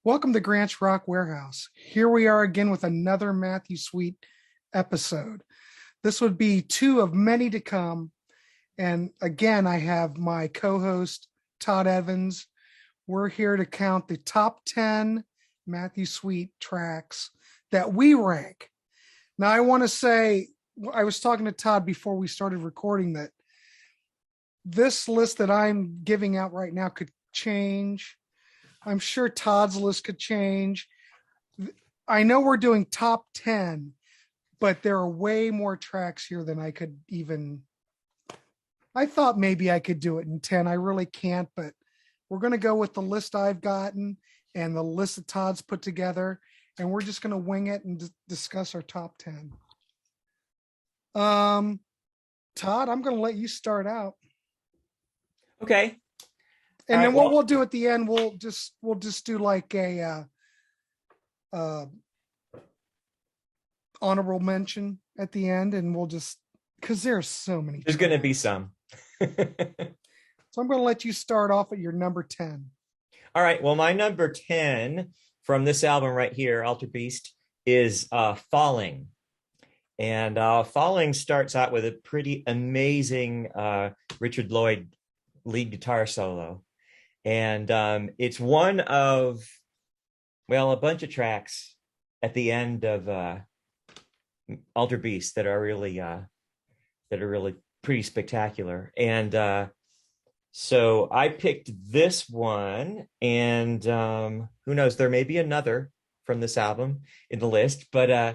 Welcome to Grant's Rock Warehouse. Here we are again with another Matthew Sweet episode. This would be two of many to come. And again, I have my co-host, Todd Evans. We're here to count the top 10 Matthew Sweet tracks that we rank. Now, I want to say, I was talking to Todd before we started recording that this list that I'm giving out right now could change. I'm sure Todd's list could change. I know we're doing top 10, but there are way more tracks here than I could even. I thought maybe I could do it in 10. I really can't, but we're going to go with the list I've gotten and the list that Todd's put together, and we're just going to wing it and discuss our top 10. Todd, I'm going to let you start out. Okay. And then what we'll do at the end, we'll just do like a honorable mention at the end, and we'll just, because there's so many. There's going to be some. So I'm going to let you start off at your number 10. All right. Well, my number 10 from this album right here, Alter Beast, is Falling. And Falling starts out with a pretty amazing Richard Lloyd lead guitar solo. And it's one of, well, a bunch of tracks at the end of Alter Beast that are really pretty spectacular. And so I picked this one, and who knows, there may be another from this album in the list, but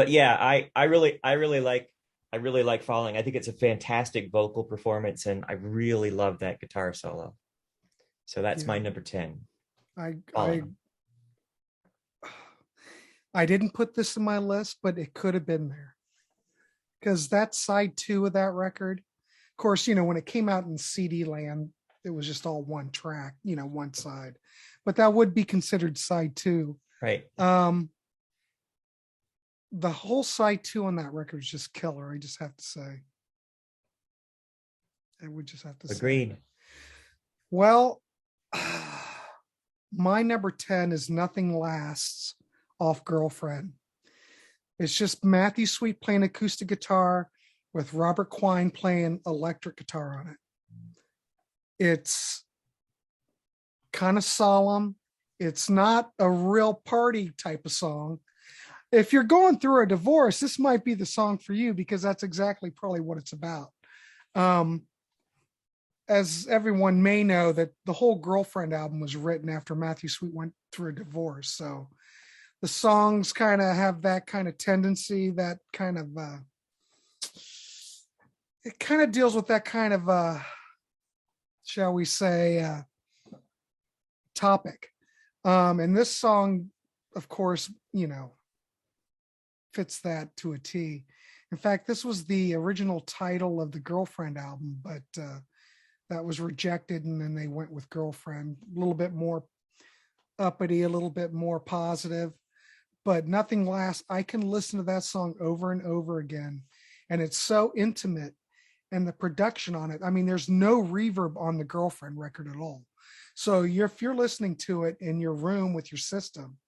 yeah, I really like Falling. I think it's a fantastic vocal performance, and I really love that guitar solo. So that's my number 10. I didn't put this in my list, but it could have been there, because that's side 2 of that record. Of course, when it came out in CD land, it was just all one track, one side, but that would be considered side 2. Right. The whole side 2 on that record is just killer. I just have to say. I would just have to Agreed. say. Well, my number 10 is Nothing Lasts off Girlfriend. It's just Matthew Sweet playing acoustic guitar with Robert Quine playing electric guitar on it. It's kind of solemn. It's not a real party type of song. If you're going through a divorce, this might be the song for you, because that's exactly probably what it's about. As everyone may know, that the whole Girlfriend album was written after Matthew Sweet went through a divorce. So the songs kind of have that kind of tendency, that kind of, it kind of deals with that kind of, shall we say, topic. And this song, of course, fits that to a T. In fact, this was the original title of the Girlfriend album, but that was rejected, and then they went with Girlfriend. A little bit more uppity, a little bit more positive, but Nothing Lasts. I can listen to that song over and over again, and it's so intimate, and the production on it. I mean, there's no reverb on the Girlfriend record at all. So if you're listening to it in your room with your system,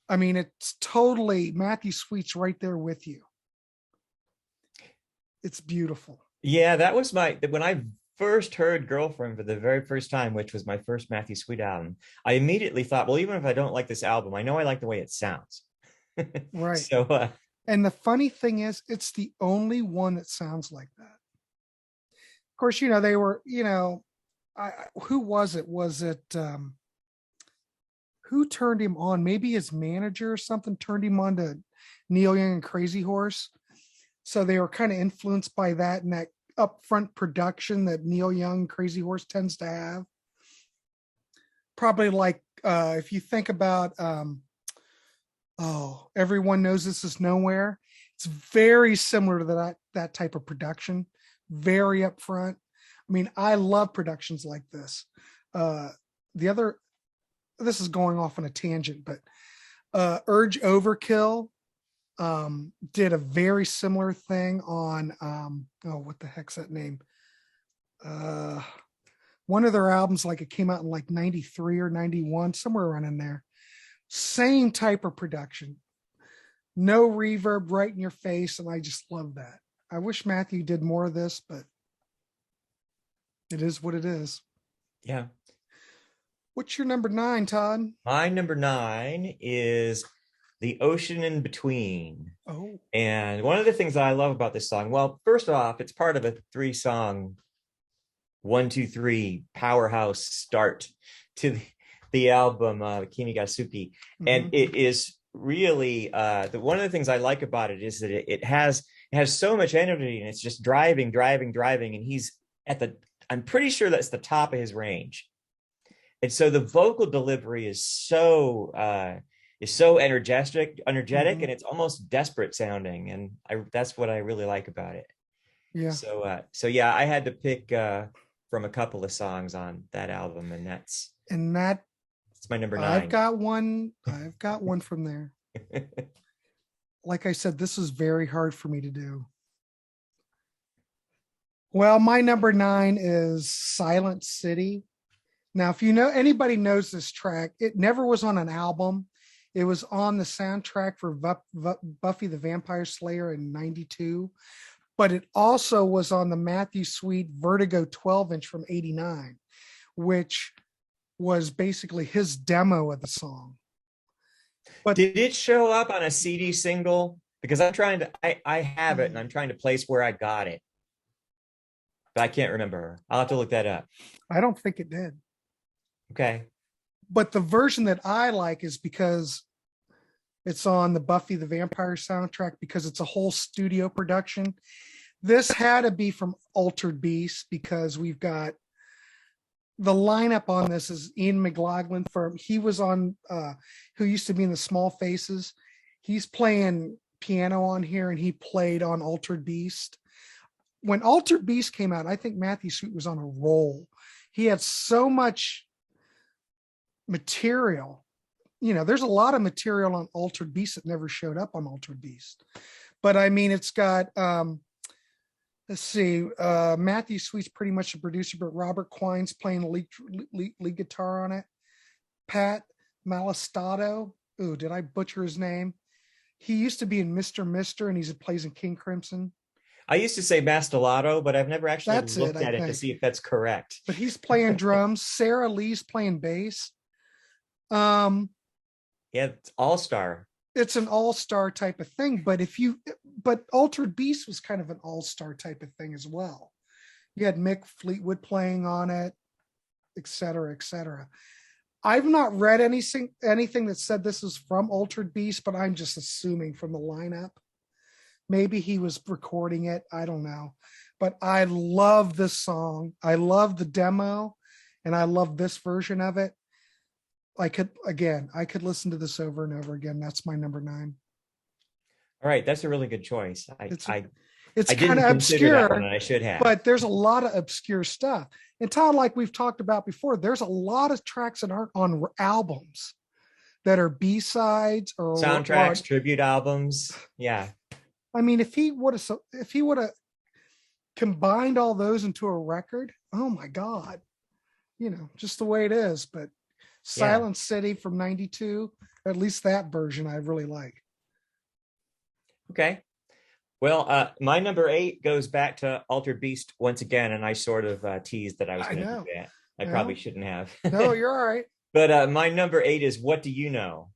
I mean, it's totally Matthew Sweet's right there with you. It's beautiful. Yeah, that was when I first heard Girlfriend for the very first time, which was my first Matthew Sweet album. I immediately thought, well, even if I don't like this album, I know I like the way it sounds. Right. So, and the funny thing is, it's the only one that sounds like that. Of course, they were, who was it? Was it, who turned him on? Maybe his manager or something turned him on to Neil Young and Crazy Horse. So they were kind of influenced by that, and that upfront production that Neil Young Crazy Horse tends to have. Probably like, if you think about, Everyone Knows This Is Nowhere. It's very similar to that type of production. Very upfront. I mean, I love productions like this. This is going off on a tangent, but Urge Overkill did a very similar thing on what the heck's that name? One of their albums, like it came out in like 93 or 91, somewhere around in there. Same type of production. No reverb, right in your face. And I just love that. I wish Matthew did more of this, but it is what it is. Yeah. What's your number 9, Todd? My number 9 is The Ocean in Between. Oh. And one of the things that I love about this song, well, first off, it's part of a 3-song 1, 2, 3 powerhouse start to the album Kimi ga Suki. And it is really one of the things I like about it is that it has so much energy, and it's just driving, and he's I'm pretty sure that's the top of his range. And so the vocal delivery is so energetic, and it's almost desperate sounding, and that's what I really like about it. Yeah. So yeah, I had to pick from a couple of songs on that album, and that's my number 9. I've got one from there. Like I said, this is very hard for me to do. Well, my number 9 is Silent City. Now, if anybody knows this track, it never was on an album. It was on the soundtrack for Buffy the Vampire Slayer in 92, but it also was on the Matthew Sweet Vertigo 12-inch from 89, which was basically his demo of the song. But did it show up on a CD single? Because I have it, and I'm trying to place where I got it, but I can't remember. I'll have to look that up. I don't think it did. Okay. But the version that I like is because it's on the Buffy the Vampire soundtrack, because it's a whole studio production. This had to be from Altered Beast, because we've got the lineup on this is Ian McLaughlin he was on who used to be in the Small Faces. He's playing piano on here, and he played on Altered Beast. When Altered Beast came out, I think Matthew Sweet was on a roll. He had so much material. There's a lot of material on Altered Beast that never showed up on Altered Beast. But I mean, it's got let's see, Matthew Sweet's pretty much a producer, but Robert Quine's playing lead guitar on it. Pat Malastato, did I butcher his name? He used to be in Mr. and he plays in King Crimson. I used to say Mastelato, but I've never actually looked at it to see if that's correct. But he's playing drums. Sarah Lee's playing bass. Yeah, it's all-star. It's an all-star type of thing, but Altered Beast was kind of an all-star type of thing as well. You had Mick Fleetwood playing on it, et cetera, et cetera. I've not read anything that said this is from Altered Beast, but I'm just assuming from the lineup. Maybe he was recording it. I don't know. But I love this song. I love the demo, and I love this version of it. I could listen to this over and over again. That's my number 9. All right, that's a really good choice. It's kind of obscure, and I should have. But there's a lot of obscure stuff. And Todd, like we've talked about before, there's a lot of tracks that aren't on albums that are B-sides or soundtracks, tribute albums. Yeah. I mean, if he would have combined all those into a record, oh my God, just the way it is. But Silent City from 92, at least that version I really like. Okay. Well, my number 8 goes back to Altered Beast once again, and I sort of teased that I was going to do that. I probably shouldn't have. No, you're all right. But my number 8 is What Do You Know?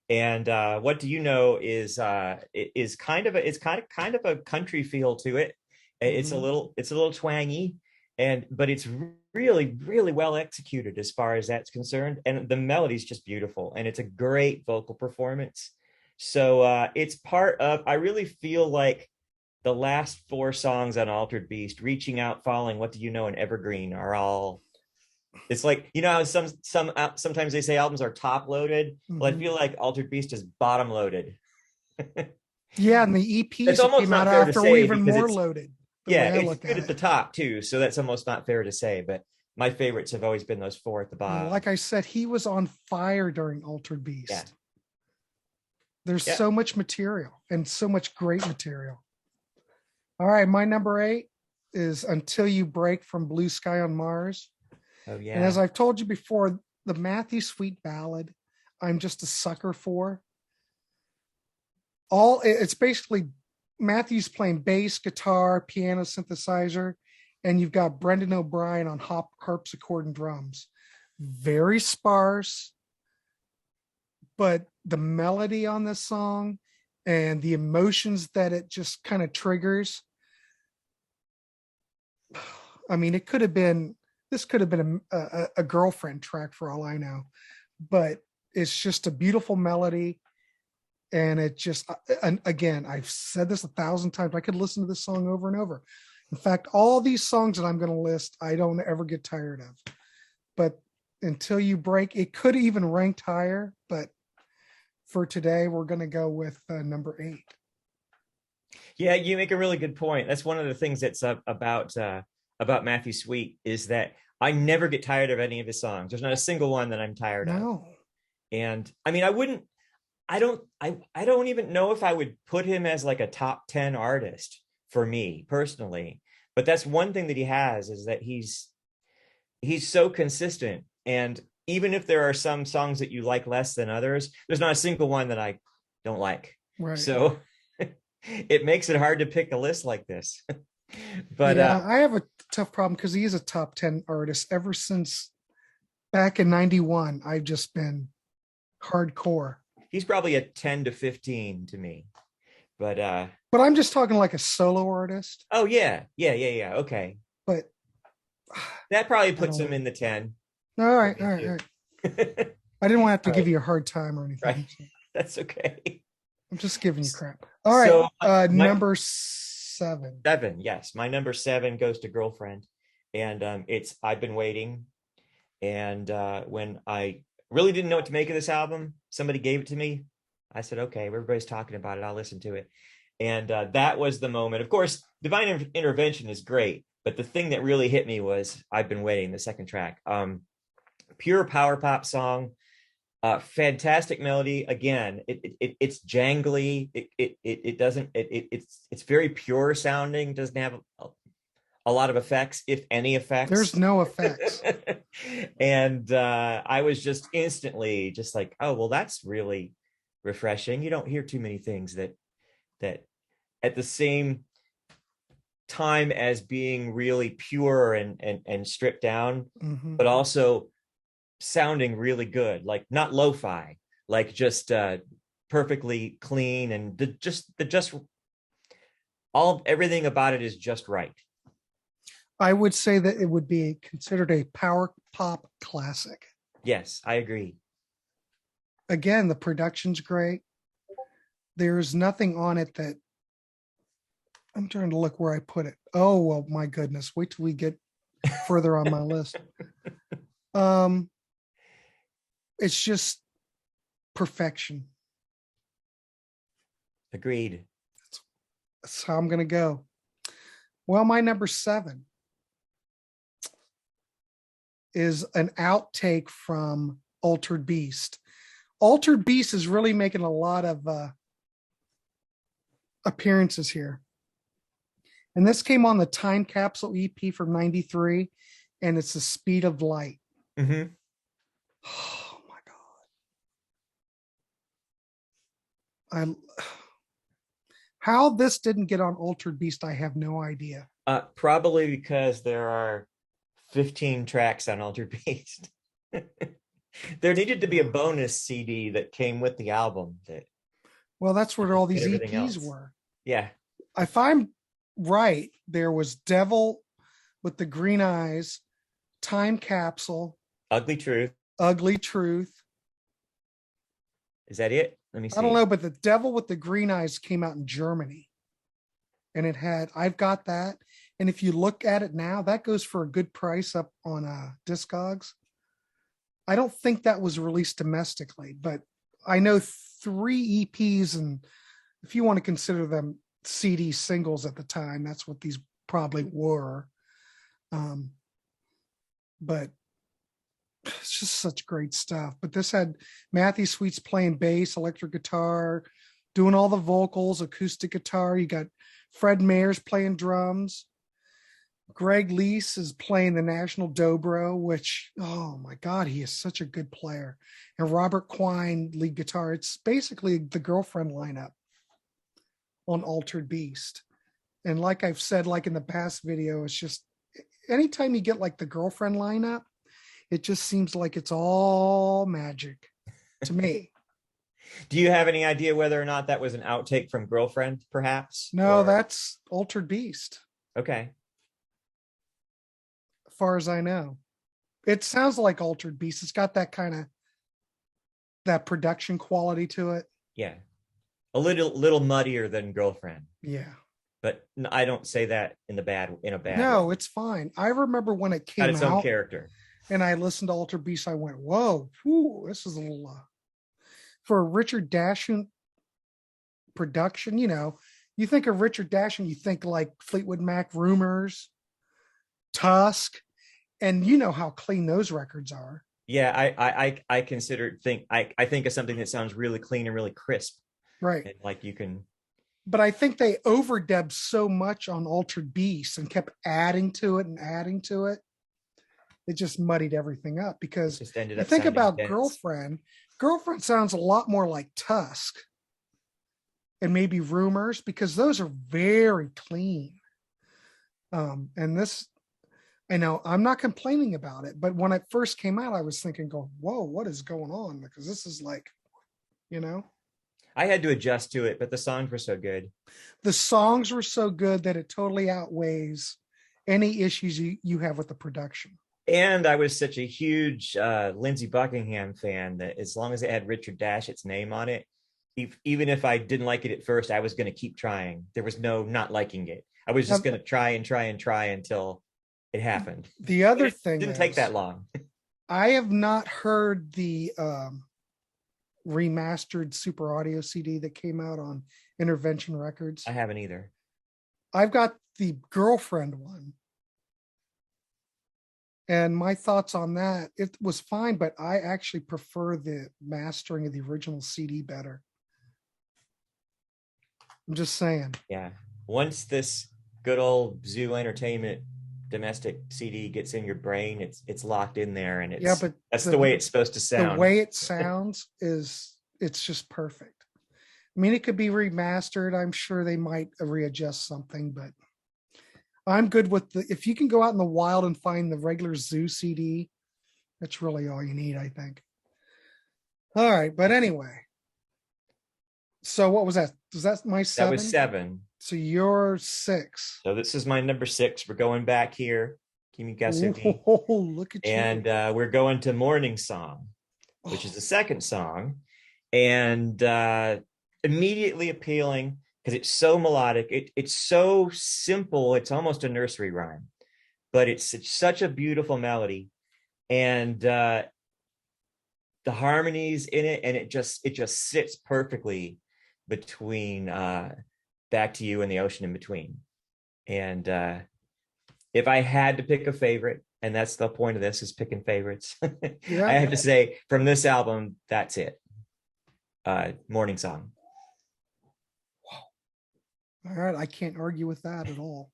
And What Do You Know is kind of a country feel to it. It's a little twangy, but it's really, really well executed as far as that's concerned. And the melody's just beautiful, and it's a great vocal performance. So it's part of, I really feel like the last 4 songs on Altered Beast, Reaching Out, Falling, What Do You Know, and Evergreen are all, it's like, sometimes they say albums are top loaded. Well, I feel like Altered Beast is bottom loaded. Yeah, and the EPs came out after were even more loaded. Yeah, it's good at the top too, so that's almost not fair to say, but my favorites have always been those 4 at the bottom. Like I said, he was on fire during Altered Beast. Yeah. There's so much material, and so much great material. All right, my number 8 is Until You Break from Blue Sky on Mars. Oh And as yeah. I've told you before, the Matthew Sweet ballad, I'm just a sucker for. It's basically Matthew's playing bass, guitar, piano, synthesizer, and you've got Brendan O'Brien on harpsichord and drums. Very sparse, but the melody on this song and the emotions that it just kind of triggers. I mean, this could have been a girlfriend track for all I know, but it's just a beautiful melody. And it just, and again, I've said this 1,000 times. I could listen to this song over and over. In fact, all these songs that I'm going to list, I don't ever get tired of. But until you break, it could even ranked higher. But for today, we're going to go with number 8. Yeah, you make a really good point. That's one of the things that's about Matthew Sweet is that I never get tired of any of his songs. There's not a single one that I'm tired of. No. And I mean, I don't even know if I would put him as like a top 10 artist for me personally. But that's one thing that he has is that he's so consistent. And even if there are some songs that you like less than others, there's not a single one that I don't like. Right. So it makes it hard to pick a list like this. But yeah, I have a tough problem because he is a top 10 artist. Ever since back in 91, I've just been hardcore. he's probably a 10 to 15 to me. But I'm just talking like a solo artist. oh yeah. Okay. But That probably puts him in the 10. All right. I didn't want to have to give you a hard time or anything. Right. That's okay. I'm just giving you crap. All right. So, number 7. 7, yes. My number 7 goes to Girlfriend. And it's I've Been Waiting. And when I really didn't know what to make of this album, somebody gave it to me. I said, okay, everybody's talking about it. I'll listen to it. And that was the moment. Of course, Divine Intervention is great. But the thing that really hit me was I've Been Waiting, the second track. Pure power pop song. Fantastic melody. Again, it's jangly. It's very pure sounding. Doesn't have a lot of effects, if any effects. There's no effects. And I was just instantly just like, oh well, that's really refreshing. You don't hear too many things that at the same time as being really pure and stripped down, but also sounding really good, like not lo-fi, like just perfectly clean, and just everything about it is just right. I would say that it would be considered a power pop classic. Yes, I agree. Again, the production's great. There's nothing on it that I'm trying to look where I put it. Oh, well, my goodness. Wait till we get further on my list. It's just perfection. Agreed. That's how I'm going to go. Well, my number 7 is an outtake from Altered Beast. Altered Beast is really making a lot of appearances here. And this came on the Time Capsule EP from 93, and it's The Speed of Light. Mm-hmm. Oh my God. How this didn't get on Altered Beast, I have no idea. Probably because there are 15 tracks on Altered Beast. There needed to be a bonus CD that came with the album. Well, that's where all these EPs were. Yeah. If I'm right, there was Devil with the Green Eyes, Time Capsule, Ugly Truth. Is that it? Let me see. I don't know, but the Devil with the Green Eyes came out in Germany. And it had, I've got that. And if you look at it now, that goes for a good price up on Discogs. I don't think that was released domestically, but I know 3 EPs, and if you want to consider them CD singles at the time, that's what these probably were. But it's just such great stuff. But this had Matthew Sweet's playing bass, electric guitar, doing all the vocals, acoustic guitar. You got Fred Mayers playing drums. Greg Leese is playing the national dobro, which, oh my God, he is such a good player. And Robert Quine, lead guitar. It's basically the girlfriend lineup on Altered Beast. And like I've said, like in the past video, it's just anytime you get like the girlfriend lineup, it just seems like it's all magic to me. Do you have any idea whether or not that was an outtake from Girlfriend, perhaps? No, Or that's Altered Beast, okay. as far as I know. It sounds like Altered Beast. It's got that kind of that production quality to it. Yeah. A little muddier than Girlfriend. Yeah. But I don't say that in a bad No, way. it's fine. I remember when it Got came its own out character. and I listened to Altered Beast, I went, whoa, whew, this is a little for a Richard Dashun production, you think of Richard Dashun, you think like Fleetwood Mac, Rumors, Tusk, and you know how clean those records are. Yeah, I consider I think of something that sounds really clean and really crisp. Right. And like you can. But I think they overdubbed so much on Altered Beast and kept adding to it and adding to it. It just muddied everything up because Just ended you up think sounding about dense. Girlfriend sounds a lot more like Tusk and maybe Rumors because those are very clean. And this, I know I'm not complaining about it, but when it first came out, I was thinking, whoa, what is going on? Because this is like, I had to adjust to it, but the songs were so good. the songs were so good that it totally outweighs any issues you have with the production. And I was such a huge Lindsey Buckingham fan that as long as it had Richard Dashett's name on it, even if I didn't like it at first, I was going to keep trying. There was no not liking it. I was just going to try and try and try until it happened. The other it thing didn't take that long. I have not heard the remastered Super Audio CD that came out on Intervention Records. I haven't either. I've got the Girlfriend one. And my thoughts on that, it was fine, but I actually prefer the mastering of the original CD better. I'm just saying. Yeah. Once this good old Zoo Entertainment domestic CD gets in your brain, it's locked in there, and that's the way it's supposed to sound. The way it sounds it's just perfect. I mean, it could be remastered. I'm sure they might readjust something, but I'm good with if you can go out in the wild and find the regular Zoo CD, that's really all you need, I think. All right, but anyway. So what was that? Was that my 7? That was 7. So you're 6. So this is my number 6. We're going back here. Kimi Gasugi. Oh, look at you. And we're going to Morning Song, which is the second song. And immediately appealing because it's so melodic. It's so simple. It's almost a nursery rhyme, but it's such a beautiful melody. And the harmonies in it, and it just sits perfectly between Back to You and the Ocean in Between. And if I had to pick a favorite, and that's the point of this, is picking favorites, yeah. I have to say from this album, that's it. Morning Song. Wow. All right, I can't argue with that at all.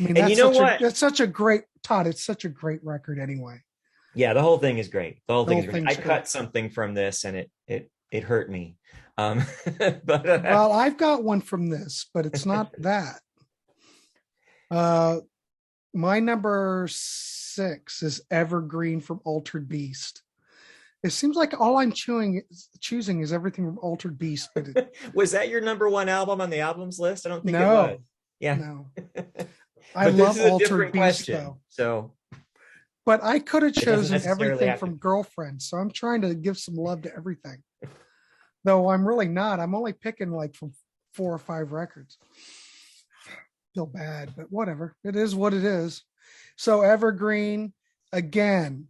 I mean, and you know what? That's such a great, Todd, it's such a great record anyway. Yeah, the whole thing is great. The whole thing is great. I cut something from this and it hurt me. But well, I've got one from this, but it's not that. My number 6 is Evergreen from Altered Beast. It seems like all I'm choosing is everything from Altered Beast. But was that your number 1 album on the albums list? I don't think it was. Yeah. No. I love Altered Beast though. So but I could have chosen everything from Girlfriend. So I'm trying to give some love to everything. Though I'm really not. I'm only picking like from 4 or 5 records. Feel bad, but whatever. It is what it is. So Evergreen, again,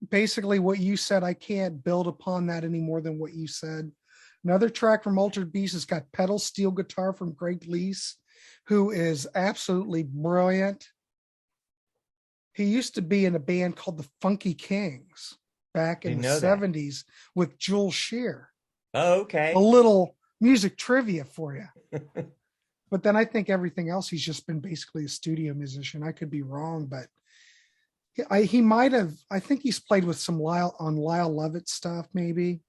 basically what you said, I can't build upon that any more than what you said. Another track from Altered Beast has got pedal steel guitar from Greg Leese, who is absolutely brilliant. He used to be in a band called the Funky Kings back in the 70s with Jules Shear. Oh, okay. A little music trivia for you. But then I think everything else, he's just been basically a studio musician. I could be wrong, but he might have. I think he's played with some Lyle Lovett stuff, maybe.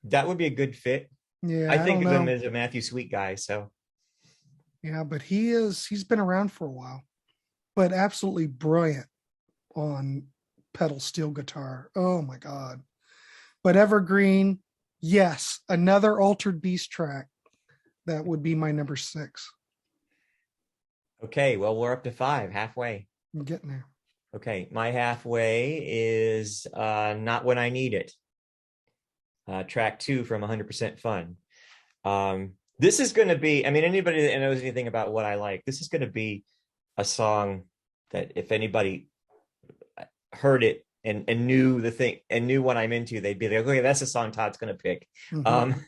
That would be a good fit. Yeah, I I think don't of him know. as a Matthew Sweet guy. So Yeah, but he's been around for a while, but absolutely brilliant on pedal steel guitar. Oh my God. But Evergreen, yes, another Altered Beast track. That would be my number 6. okay, well we're up to 5, halfway. I'm getting there. Okay, my halfway is Not When I Need It. Track 2 from 100% Fun. This is going to be, I mean, anybody that knows anything about what I like, this is going to be a song that if anybody heard it and knew the thing and knew what I'm into, they'd be like, okay, that's a song Todd's going to pick. Mm-hmm.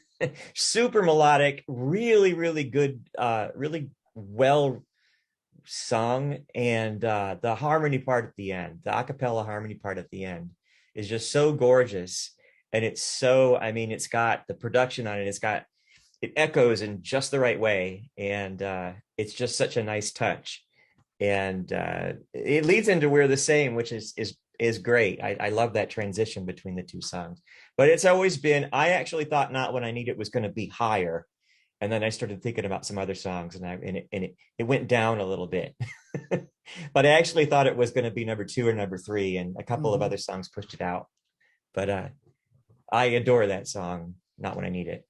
Super melodic, really, really good, really well sung. And the harmony part at the end, the acapella harmony part at the end is just so gorgeous. And it's so, I mean, it's got the production on it. It echoes in just the right way. And it's just such a nice touch. And it leads into We're the Same, which is great. I love that transition between the two songs. But it's always been, I actually thought Not When I Need It was going to be higher. And then I started thinking about some other songs and it went down a little bit. But I actually thought it was going to be number 2 or number 3, and a couple of other songs pushed it out. But I adore that song, Not When I Need It.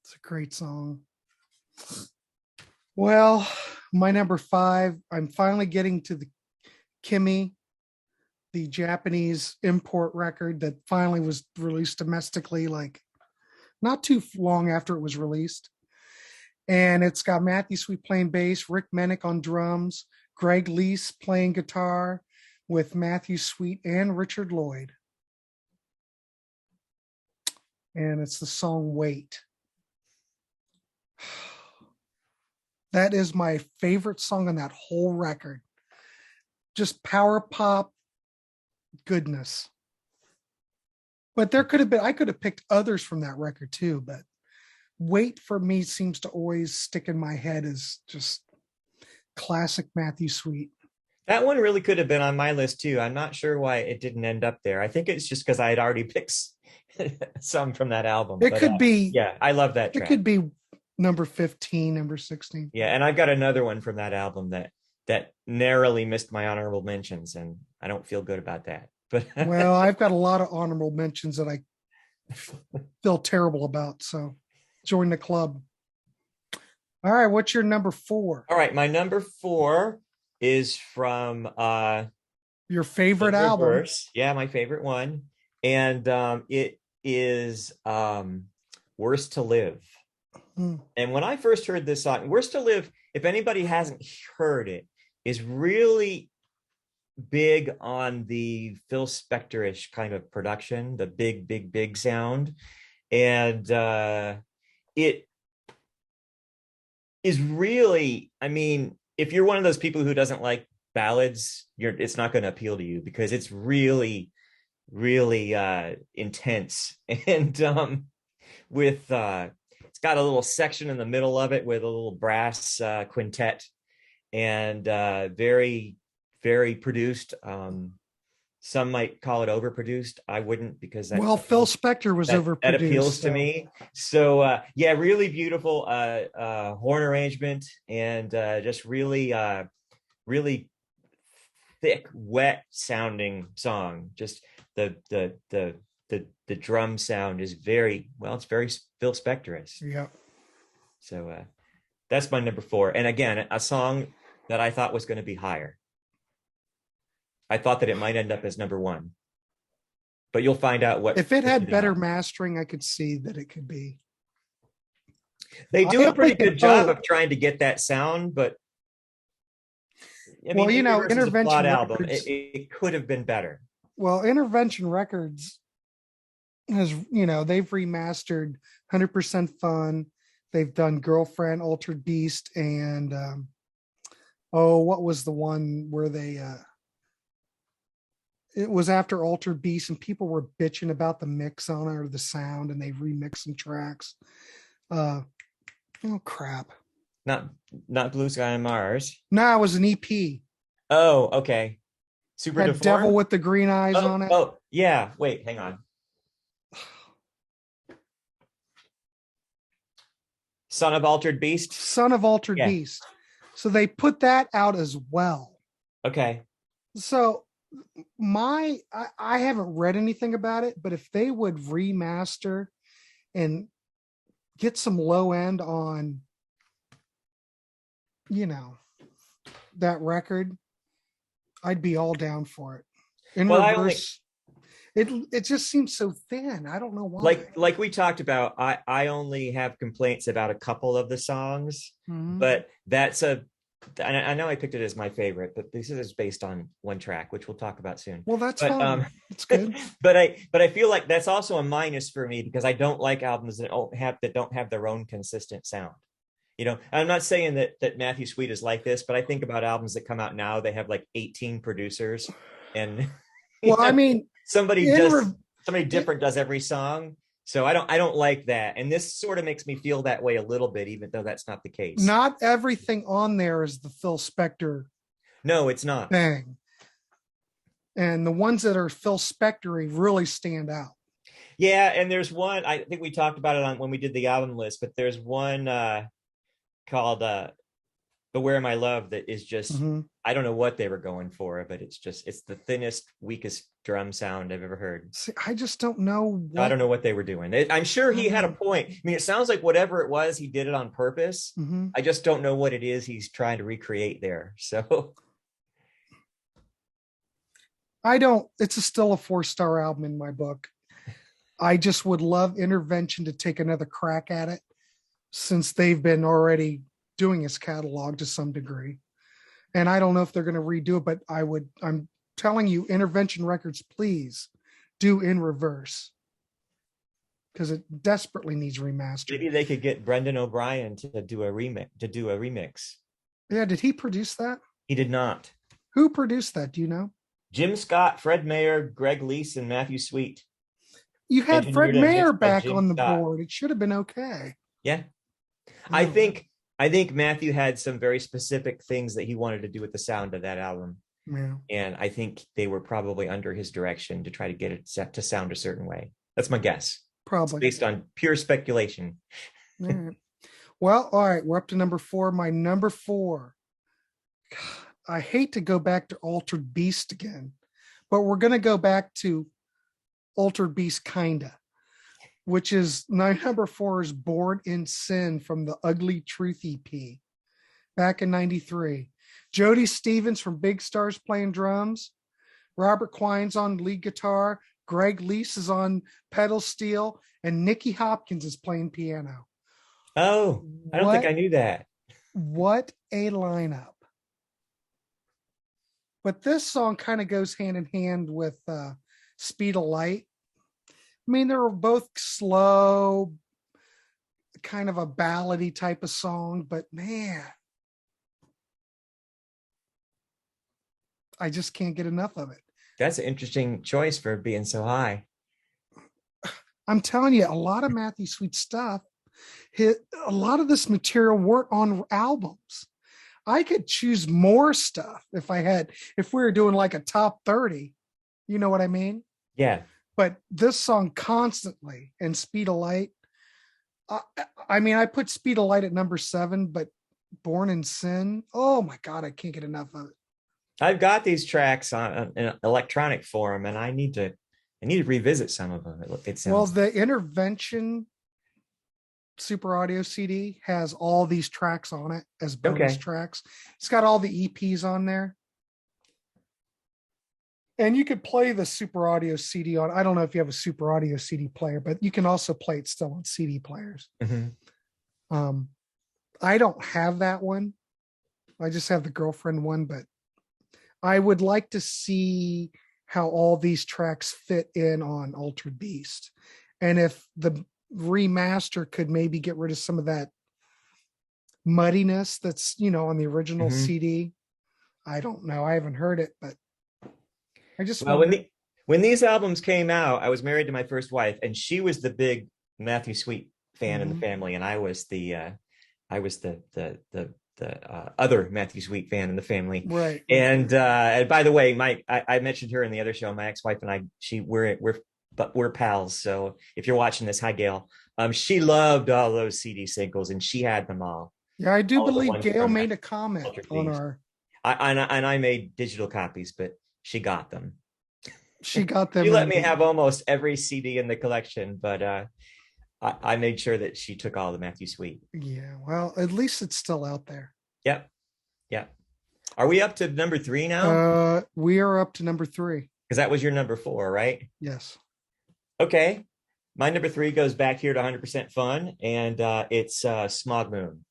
It's a great song. Well, my number 5, I'm finally getting to the Kimi, the Japanese import record that finally was released domestically, like not too long after it was released. And it's got Matthew Sweet playing bass, Rick Menick on drums, Greg Leese playing guitar with Matthew Sweet and Richard Lloyd. And it's the song Wait. That is my favorite song on that whole record. Just power pop goodness. But I could have picked others from that record too, but Wait for me seems to always stick in my head as just classic Matthew Sweet. That one really could have been on my list too. I'm not sure why it didn't end up there. I think it's just because I had already picked some from that album. It could be, yeah, I love that track. It could be number 15, number 16. Yeah, and I've got another one from that album that narrowly missed my honorable mentions, and I don't feel good about that. But well, I've got a lot of honorable mentions that I feel terrible about. So join the club. All right, what's your number 4? All right, my number 4 is from your favorite album. Yeah, my favorite one. And it is Worse to Live. And when I first heard this song, Worse to Live, if anybody hasn't heard it, is really big on the Phil Spector-ish kind of production, the big, big, big sound. And it is really, I mean, if you're one of those people who doesn't like ballads, it's not going to appeal to you because it's really, really intense. And with it's got a little section in the middle of it with a little brass quintet, and very, very produced. Some might call it overproduced. I wouldn't, because Phil Spector was overproduced. That appeals to me. So yeah, really beautiful horn arrangement, and just really, really thick, wet sounding song. Just the drum sound is very well. It's very Phil Spector-ish. Yeah. So that's my number 4, and again, a song that I thought was going to be higher. I thought that it might end up as number 1, but you'll find out what. If it had better mastering, I could see that it could be. They do a pretty good job of trying to get that sound, but I mean, Intervention album, it could have been better. Well, Intervention Records has, they've remastered 100% Fun. They've done Girlfriend, Altered Beast, and what was the one where they it was after Altered Beast and people were bitching about the mix on it or the sound, and they've remixed some tracks. Uh, oh crap! Not not Blue Sky on Mars. No, it was an EP. Oh, okay. Super Had Devil Deformed. with the Green Eyes Oh, on it. oh, yeah. Wait, hang on. Son of Altered Beast. Son of Altered Yeah. Beast. So they put that out as well. Okay. So I haven't read anything about it, but if they would remaster and get some low end on, you know, that record, I'd be all down for it. In Well, reverse, it just seems so thin. I don't know why. like we talked about, I only have complaints about a couple of the songs, Mhm. but I know I picked it as my favorite, but this is based on one track, which we'll talk about soon. Well, that's But fine. It's good. but I feel like that's also a minus for me because I don't like albums that don't have their own consistent sound. You know, I'm not saying that Matthew Sweet is like this, but I think about albums that come out now, they have like 18 producers and Well, I mean, somebody in different does every song. So I don't like that. And this sort of makes me feel that way a little bit, even though that's not the case. not everything on there is the Phil Spector No, it's not. thing. And the ones that are Phil Spector really stand out. Yeah, and there's one, I think we talked about it on when we did the album list, but there's one called Beware My Love that is just I don't know what they were going for, but it's the thinnest, weakest drum sound I've ever heard. See, I just don't know. I don't know what they were doing. I'm sure he had a point. I mean, it sounds like whatever it was, he did it on purpose. I just don't know what it is he's trying to recreate there. So it's still a 4-star album in my book. I just would love Intervention to take another crack at it since they've been already doing his catalog to some degree. And I don't know if they're going to redo it, but I'm telling you, Intervention Records, please do In Reverse because it desperately needs remastering. Maybe they could get Brendan O'Brien to do a remix. Yeah, did he produce that? He did not. Who produced that? Do you know? Jim Scott, Fred Mayer, Greg Leese, and Matthew Sweet. You had Fred Mayer back on the board. It should have been okay. Yeah. I think Matthew had some very specific things that he wanted to do with the sound of that album. Yeah. And I think they were probably under his direction to try to get it set to sound a certain way. That's my guess. Probably. It's based on pure speculation. All right. Well, all right. We're up to number 4. My number 4. God, I hate to go back to Altered Beast again, but we're going to go back to Altered Beast kinda, which is my number 4 is Born in Sin from the Ugly Truth EP back in 93. Jody Stevens from Big Stars playing drums, Robert Quine's on lead guitar, Greg Leese is on pedal steel, and Nicky Hopkins is playing piano. Oh, I don't think I knew that. What a lineup. But this song kind of goes hand in hand with Speed of Light. I mean, they're both slow, kind of a ballady type of song, but man, I just can't get enough of it. That's an interesting choice for being so high. I'm telling you, a lot of Matthew Sweet stuff, a lot of this material weren't on albums. I could choose more stuff if we were doing like a top 30. You know what I mean? Yeah. But this song constantly and Speed of Light. I mean, I put Speed of Light at number 7, but Born in Sin. Oh my God, I can't get enough of it. I've got these tracks on an electronic form, and I need to revisit some of them. It sounds well, the Intervention Super Audio CD has all these tracks on it as bonus tracks. It's got all the EPs on there. And you could play the Super Audio CD on, I don't know if you have a Super Audio CD player, but you can also play it still on CD players. I don't have that one. I just have the girlfriend one, but I would like to see how all these tracks fit in on Altered Beast. And if the remaster could maybe get rid of some of that muddiness that's, on the original CD. I don't know. I haven't heard it, but I just when these albums came out, I was married to my first wife, and she was the big Matthew Sweet fan in the family, and I was the other Matthew Sweet fan in the family. Right. And by the way, I mentioned her in the other show. My ex-wife and I, we're pals. So if you're watching this, hi Gail. She loved all those CD singles, and she had them all. Yeah, I do All the believe ones Gail from made a comment Ultra on Beast. our. I made digital copies, but she got them. She got them. She let me have almost every CD in the collection, but I made sure that she took all the Matthew Sweet. Yeah, well, at least it's still out there. Yep. Yep. Are we up to number 3 now? We are up to number 3. Because that was your number 4, right? Yes. Okay. My number 3 goes back here to 100% Fun, and it's Smog Moon.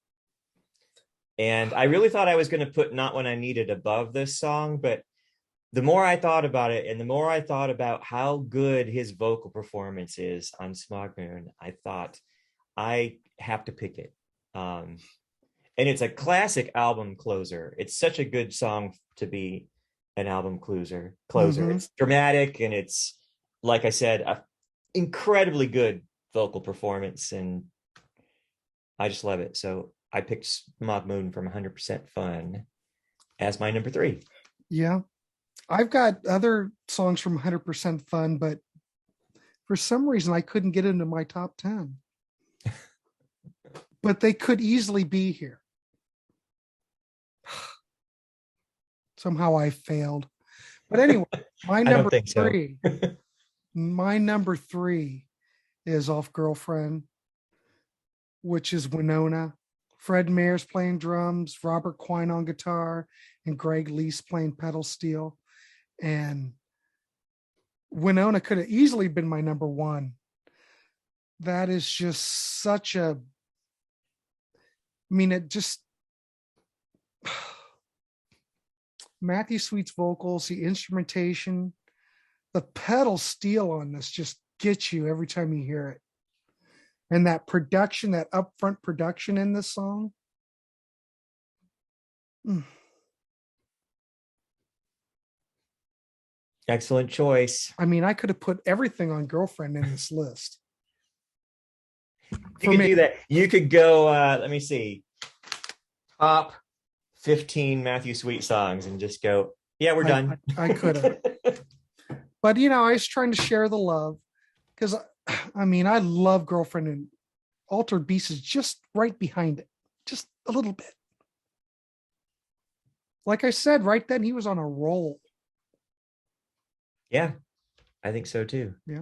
And I really thought I was going to put Not When I Need It above this song, but the more I thought about it, and the more I thought about how good his vocal performance is on Smog Moon, I thought I have to pick it. And it's a classic album closer. It's such a good song to be an album closer. Mhm. It's dramatic, and it's, like I said, a incredibly good vocal performance, and I just love it. So I picked Smog Moon from 100% Fun as my number 3. Yeah. I've got other songs from 100% Fun, but for some reason I couldn't get into my top 10. But they could easily be here. Somehow I failed. But anyway, my number 3. My number 3 is Off Girlfriend, which is Winona. Fred Mayer's playing drums, Robert Quine on guitar, and Greg Lease playing pedal steel. And Winona could have easily been my number 1. That is just such a, I mean, it just, Matthew Sweet's vocals, the instrumentation, the pedal steel on this just gets you every time you hear it. And that production, that upfront production in this song. Excellent choice. I mean, I could have put everything on Girlfriend in this list. You could do that. You could go, let me see, top 15 Matthew Sweet songs and just go, yeah, we're done. I could have. But, you know, I was trying to share the love because, I mean, I love Girlfriend, and Altered Beast is just right behind it, just a little bit. Like I said, right then he was on a roll. Yeah, I think so too. Yeah.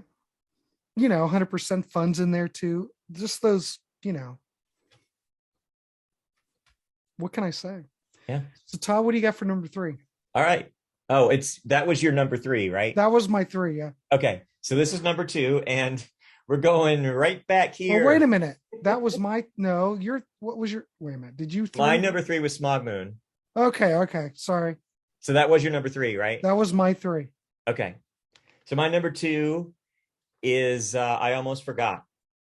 You know, 100% Fun's in there too. Just those, you know. What can I say? Yeah. So Todd, what do you got for number 3? All right. Oh, that was your number 3, right? That was my 3, yeah. Okay. So this is number 2, and we're going right back here. Oh, wait a minute. That was my, no, what was your, wait a minute. Did you? My number 3 was Smog Moon. Okay. Sorry. So that was your number 3, right? That was my 3. Okay. So my number 2 is I Almost Forgot.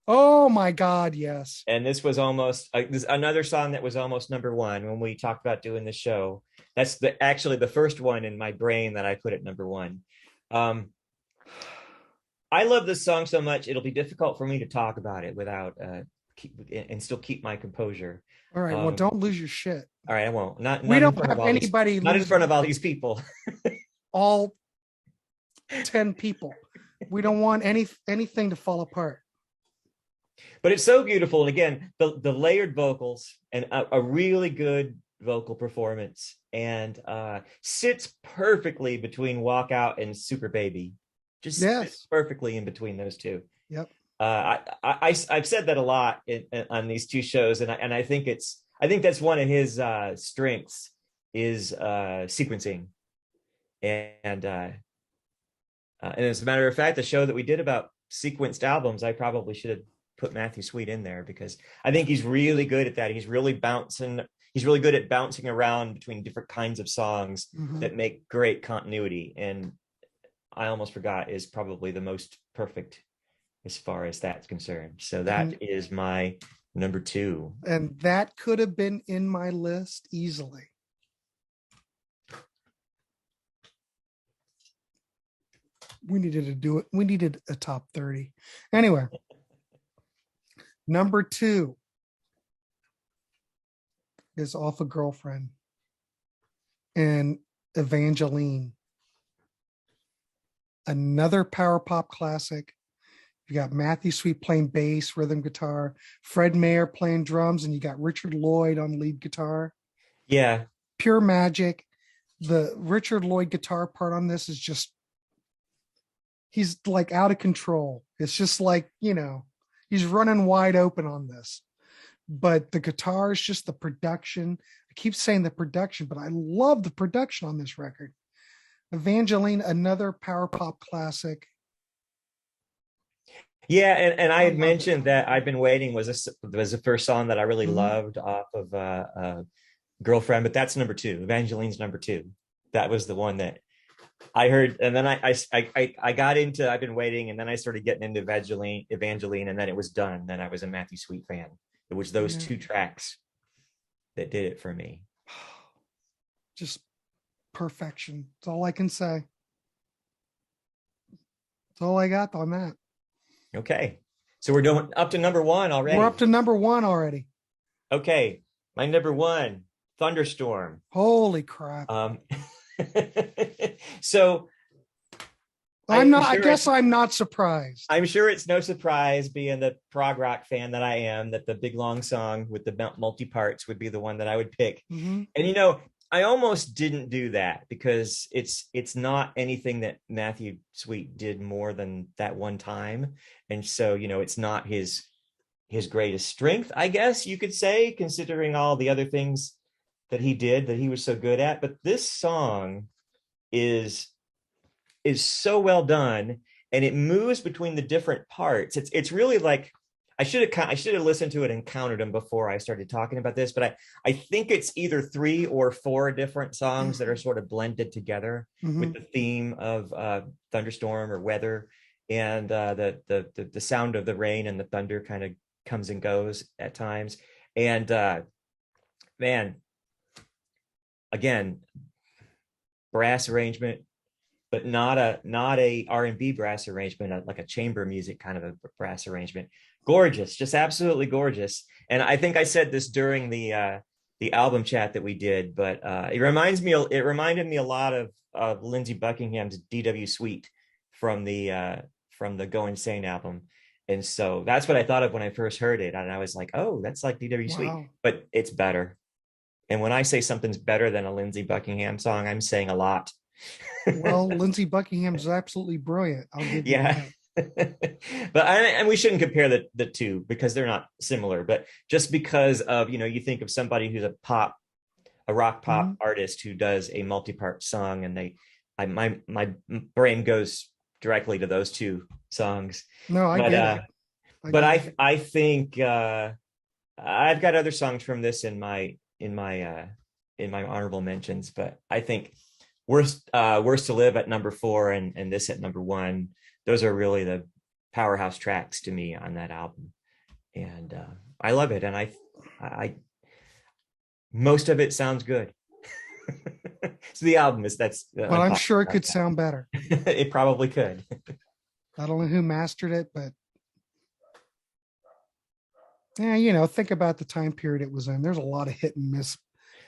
Oh my God, yes. And this was almost this another song that was almost number 1 when we talked about doing the show. That's actually the first one in my brain that I put at number 1. I love this song so much, it'll be difficult for me to talk about it without and still keep my composure. All right. Well, don't lose your shit. All right, I won't. We don't have anybody. Not in front of all these people. All 10 people. We don't want anything to fall apart. But it's so beautiful, and again, the layered vocals and a really good vocal performance, and sits perfectly between Walkout and Super Baby. Just sits perfectly in between those two. Yep. I've said that a lot on these two shows, and I think that's one of his strengths is sequencing, and as a matter of fact, the show that we did about sequenced albums, I probably should have put Matthew Sweet in there because I think he's really good at that. He's really good at bouncing around between different kinds of songs that make great continuity. And I Almost Forgot is probably the most perfect as far as that's concerned. So that is my number 2. And that could have been in my list easily. We needed to do it. We needed a top 30. Anyway, Number 2 is Off a Girlfriend and Evangeline. Another power pop classic. You got Matthew Sweet playing bass, rhythm guitar, Fred Mayer playing drums, and you got Richard Lloyd on lead guitar. Yeah. Pure magic. The Richard Lloyd guitar part on this is just, he's like out of control. It's just like, he's running wide open on this. But the guitar is just the production. I keep saying the production, but I love the production on this record. Evangeline, another power pop classic. Yeah, and I had mentioned that I've Been Waiting was the first song that I really loved off of Girlfriend, but that's number 2. Evangeline's number 2. That was the one that I heard, and then I got into I've Been Waiting, and then I started getting into Evangeline, and then it was done. Then I was a Matthew Sweet fan. It was those 2 tracks that did it for me. Just perfection. That's all I can say. That's all I got on that. Okay. So we're doing up to number 1 already. We're up to number 1 already. Okay. My number 1, Thunderstorm. Holy crap. So I guess I'm not surprised. I'm sure it's no surprise, being the prog rock fan that I am, that the big long song with the multi parts would be the one that I would pick. Mm-hmm. And I almost didn't do that because it's not anything that Matthew Sweet did more than that one time, and so it's not his greatest strength, I guess you could say, considering all the other things that he did that he was so good at. But this song is so well done, and it moves between the different parts. It's really like, I should have listened to it and counted them before I started talking about this, but I think it's either 3 or 4 different songs that are sort of blended together with the theme of thunderstorm or weather, and the sound of the rain and the thunder kind of comes and goes at times. And man, again, brass arrangement, but not a R&B brass arrangement, like a chamber music kind of a brass arrangement. Gorgeous, just absolutely gorgeous. And I think I said this during the album chat that we did, but it reminded me a lot of Lindsey Buckingham's D.W. Sweet from the Go Insane album. And so that's what I thought of when I first heard it. And I was like, oh, that's like D.W. Sweet, but it's better. And when I say something's better than a Lindsey Buckingham song, I'm saying a lot. Well, Lindsey Buckingham is absolutely brilliant. I'll give you that. And we shouldn't compare the 2 because they're not similar, but just because of, you think of somebody who's a rock pop artist who does a multi-part song, and my brain goes directly to those 2 songs. No, I get it. I think I've got other songs from this in my honorable mentions, but I think Worst to Live at number 4 and this at number 1. Those are really the powerhouse tracks to me on that album, and I love it. And I most of it sounds good. So the album is but I'm sure it could sound better. It probably could. I don't know who mastered it, but yeah, think about the time period it was in. There's a lot of hit and miss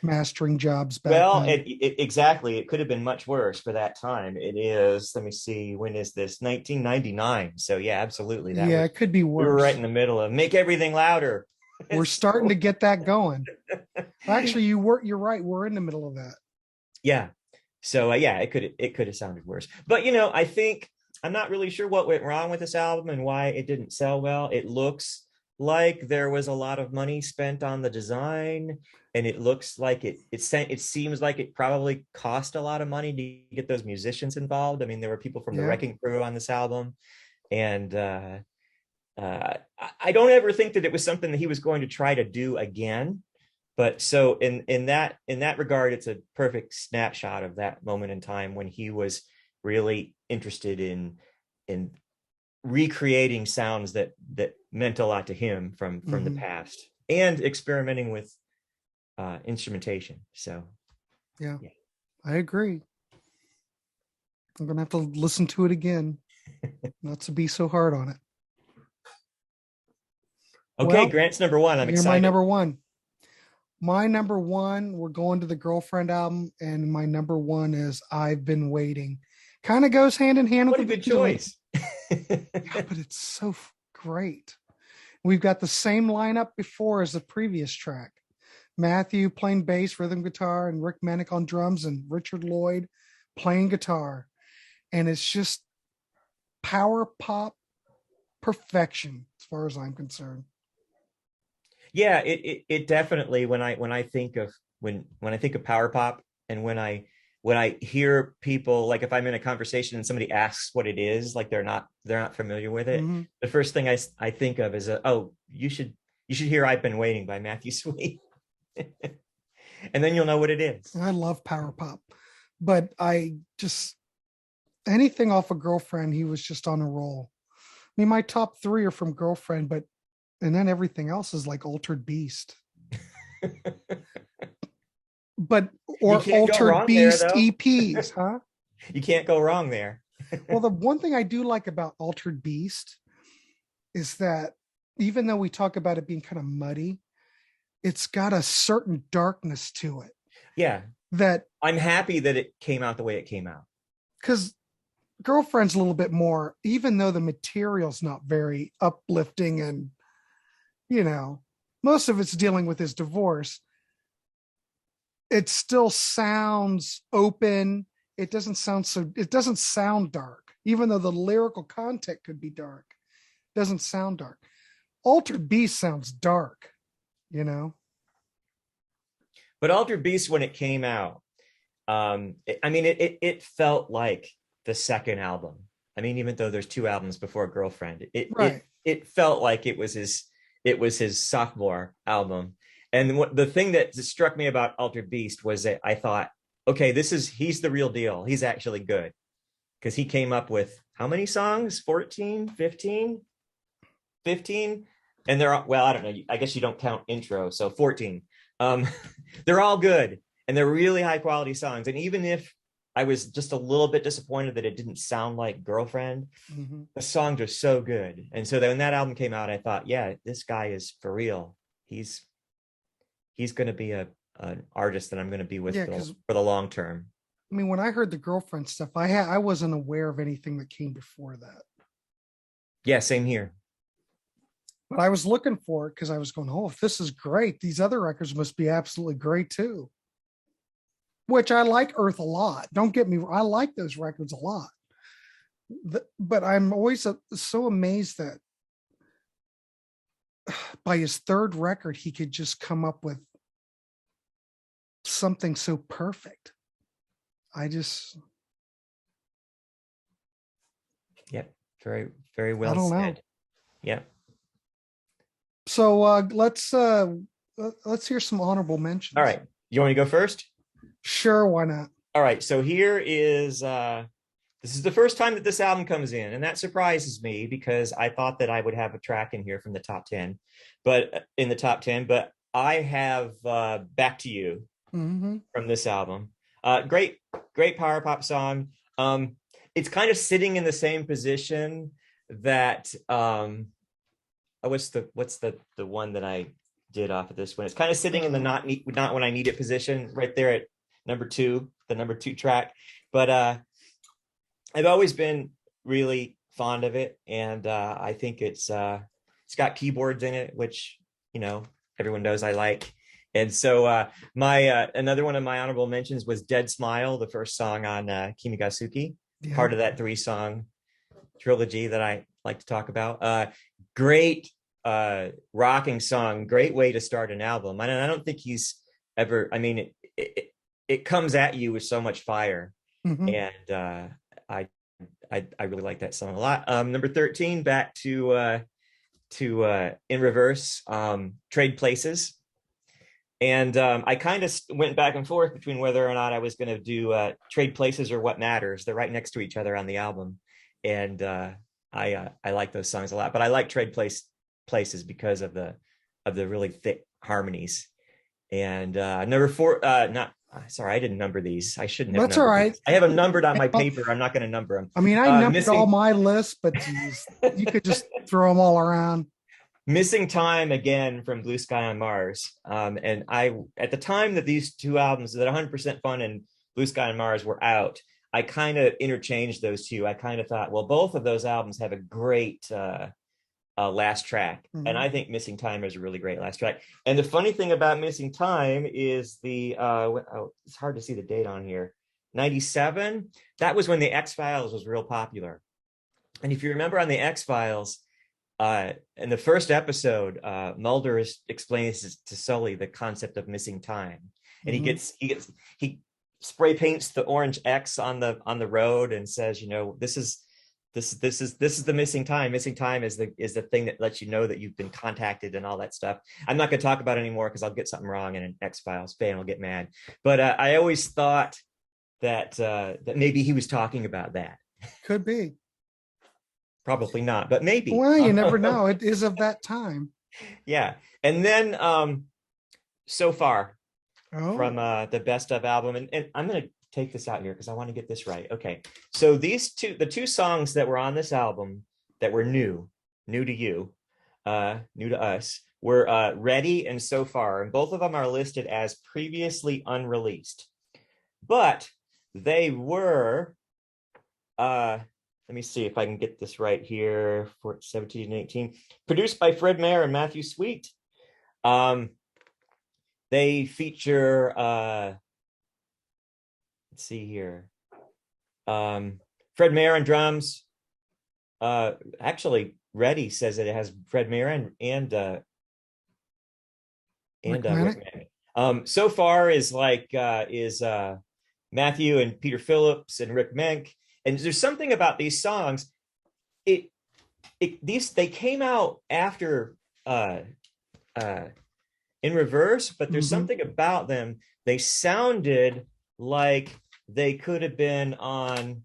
mastering jobs back then. Exactly. It could have been much worse for that time. It is, let me see, when is this? 1999. So yeah, absolutely. It could be worse. We were right in the middle of Make Everything Louder. We're starting to get that going. Actually, you're right. We're in the middle of that. Yeah. So it could have sounded worse. But I think I'm not really sure what went wrong with this album and why it didn't sell well. It looks like there was a lot of money spent on the design, and it looks like it seems like it probably cost a lot of money to get those musicians involved. I mean, there were people from the Wrecking Crew on this album, and I don't ever think that it was something that he was going to try to do again. But so in that regard, it's a perfect snapshot of that moment in time when he was really interested in recreating sounds that meant a lot to him from the past, and experimenting with instrumentation. So yeah, I agree. I'm gonna have to listen to it again, not to be so hard on it. Okay, Well, Grant's number one. I'm you're my excited. number one. My number one, we're going to the Girlfriend album, and my number one is I've Been Waiting. Kind of goes hand in hand with What a the good Beatles. choice. Yeah, but it's so great. We've got the same lineup before as the previous track. Matthew playing bass, rhythm guitar, and Rick Manick on drums, and Richard Lloyd playing guitar. And it's just power pop perfection as far as I'm concerned. Yeah, it definitely when I think of when I think of power pop, and when I hear people, like if I'm in a conversation and somebody asks what it is, like they're not familiar with it, Mhm. the first thing I think of is oh, you should hear I've Been Waiting by Matthew Sweet. And then you'll know what it is. I love power pop, but I just anything off a Girlfriend, he was just on a roll. I mean, my top three are from Girlfriend, but and then everything else is like Altered Beast, but You or can't go Altered wrong there Beast though. EPs, huh? You can't go wrong there. Well, the one thing I do like about Altered Beast is that even though we talk about it being kind of muddy, it's got a certain darkness to it Yeah, that I'm happy that it came out the way it came out. because Girlfriend's a little bit more, even though the material's not very uplifting and, you know, most of it's dealing with his divorce, it still sounds open. It doesn't sound dark, even though the lyrical content could be dark. It doesn't sound dark. Altered Beast sounds dark, you know? But Altered Beast, when it came out, I mean, it felt like the second album. I mean, even though there's two albums before Girlfriend, it Right. it it felt like it was his sophomore album. And the thing that struck me about Altered Beast was that I thought, okay, he's the real deal. He's actually good, because he came up with how many songs? 14, 15, 15, and they're all, well, I don't know. I guess you don't count intro, so 14. Um, they're all good, and they're really high quality songs. And even if I was just a little bit disappointed that it didn't sound like Girlfriend, Mm-hmm. the songs are so good. And so when that album came out, I thought, yeah, this guy is for real. He's going to be an artist that I'm going to be with Yeah, for because the long term. I mean, when I heard the Girlfriend stuff, I wasn't aware of anything that came before that. Yeah, same here. But I was looking for it because I was going, oh, if this is great, these other records must be absolutely great too. Which I like Earth a lot. Don't get me wrong, I like those records a lot. But I'm always so amazed that by his third record, he could just come up with something so perfect. I just, Yep. Very, very I well don't know. said. Yep. So let's hear some honorable mentions. All right. You want me to go first? Sure, why not? All right. So here is this is the first time that this album comes in, and that surprises me because I thought that I would have a track in here from the top 10, but in the top 10, but I have Back to You Mm-hmm. from this album. Great power pop song. It's kind of sitting in the same position that what's the one that I did off of this one? It's kind of sitting in the not when I need it position, right there at number 2, the number 2 track. But I've always been really fond of it, and I think it's got keyboards in it, which everyone knows I like. And so my another one of my honorable mentions was Dead Smile, the first song on Kimigasuki, Yeah. part of that 3-song trilogy that I like to talk about. Great rocking song, great way to start an album. I don't think he's ever, I mean, it comes at you with so much fire. Mm-hmm. And I really like that song a lot. Number 13, back to In Reverse, Trade Places. And I kind of went back and forth between whether or not I was going to do Trade Places or What Matters. They're right next to each other on the album. And I like those songs a lot, but I like Places because of the really thick harmonies. And number 4, not sorry, I didn't number these. I shouldn't have. That's all right. These. I have them numbered on my paper. I'm not going to number them. I mean, I numbered all my lists, but geez, you could just throw them all around. Missing Time again from Blue Sky on Mars. And I, at the time that these two albums, that 100% Fun and Blue Sky on Mars were out, I kind of interchanged those two. I kind of thought, well, both of those albums have a great last track. And Mhm. I think Missing Time is a really great last track. And the funny thing about Missing Time is it's hard to see the date on here. 97, that was when the X-Files was real popular. And if you remember on the X-Files, in the first episode, Mulder explains to Sully the concept of missing time, and Mhm. he spray paints the orange X on the road and says, you know, this is the missing time. Missing time is the thing that lets you know that you've been contacted and all that stuff. I'm not going to talk about it anymore because I'll get something wrong and an X-Files fan will get mad. But I always thought that maybe he was talking about that. Could be. Probably not, but maybe. Well, you never know. It is of that time. Yeah. And then So Far from Oh. the Best Of album. And I'm going to take this out here because I want to get this right. Okay. So the two songs that were on this album that were new to you, new to us, were Ready and So Far. And both of them are listed as previously unreleased. But they were, let me see if I can get this right here, for 17 and 18, produced by Fred Mayer and Matthew Sweet. They feature let's see here. Fred Mayer on drums. Actually, Ready says that it has Fred Mayer and Rick Rick Manick? Manning. So Far is Matthew and Peter Phillips and Rick Menck. And there's something about these songs. It these they came out after in reverse, but there's Mm-hmm. something about them. They sounded like they could have been on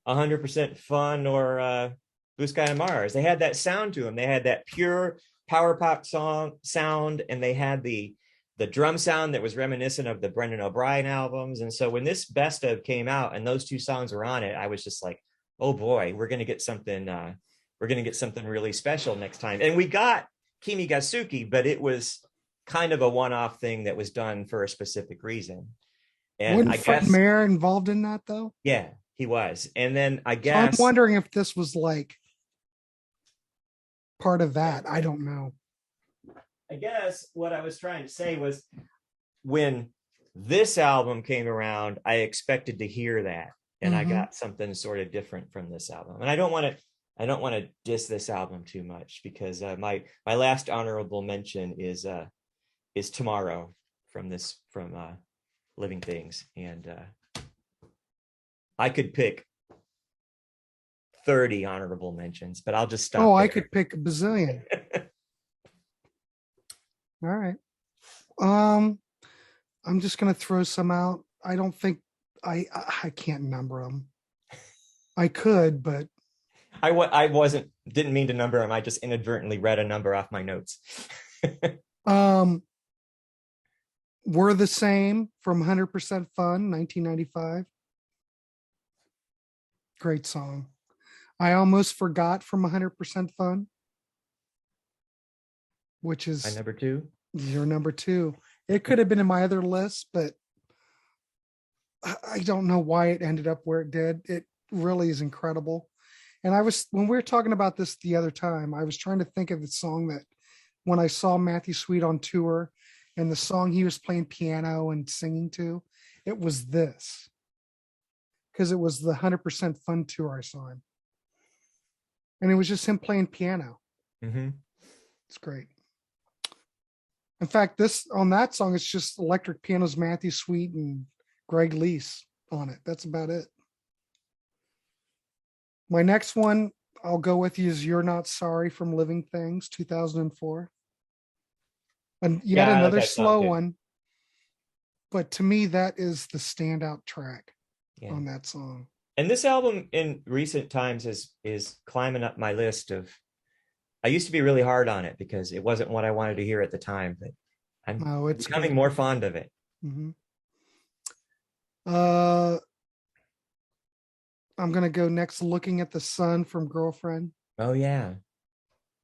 100% Fun or Blue Sky and Mars. They had that sound to them. They had that pure power pop song sound, and they had the drum sound that was reminiscent of the Brendan O'Brien albums. And so when this Best Of came out and those two songs were on it, I was just like, oh boy, we're gonna get something. We're gonna get something really special next time. And we got Kimi Gasuki, but it was kind of a one-off thing that was done for a specific reason. And Wasn't I Fred guess, Mayer involved in that though? yeah, he was. And then I So I'm guess, wondering if this was like part of that. I don't know. what I was trying to say was when this album came around, I expected to hear that, and I Mm-hmm. got something sort of different from this album. And I don't want to diss this album too much because my last honorable mention is Tomorrow from Living Things, and I could pick 30 honorable mentions, but I'll just Oh, stop I there. could pick a bazillion. All right. Um, I'm just gonna throw some out. I don't think I can't number them. I could, but I wasn't didn't mean to number them. I just inadvertently read a number off my notes. um, we're the same from 100% Fun, 1995. Great song. I almost forgot from 100% Fun, which My is number two. your number two. It could have been in my other list, but I don't know why it ended up where it did. It really is incredible. And when we were talking about this the other time, I was trying to think of the song that when I saw Matthew Sweet on tour and the song he was playing piano and singing to, it was this because it was the 100% Fun tour I saw him. And it was just him playing piano. Mm-hmm. It's great. In fact, this on that song, it's just electric pianos, Matthew Sweet and Greg Lease on it. That's about it. My next one I'll go with you is You're Not Sorry from Living Things, 2004. And yet Yeah, I like another that song slow too. one. But to me, that is the standout track Yeah. on that song. And this album in recent times is climbing up my list of. I used to be really hard on it because it wasn't what I wanted to hear at the time, but I'm Oh, it's becoming good. more fond of it. Mm-hmm. Uh, I'm gonna go next. Looking at the Sun from Girlfriend. Oh yeah.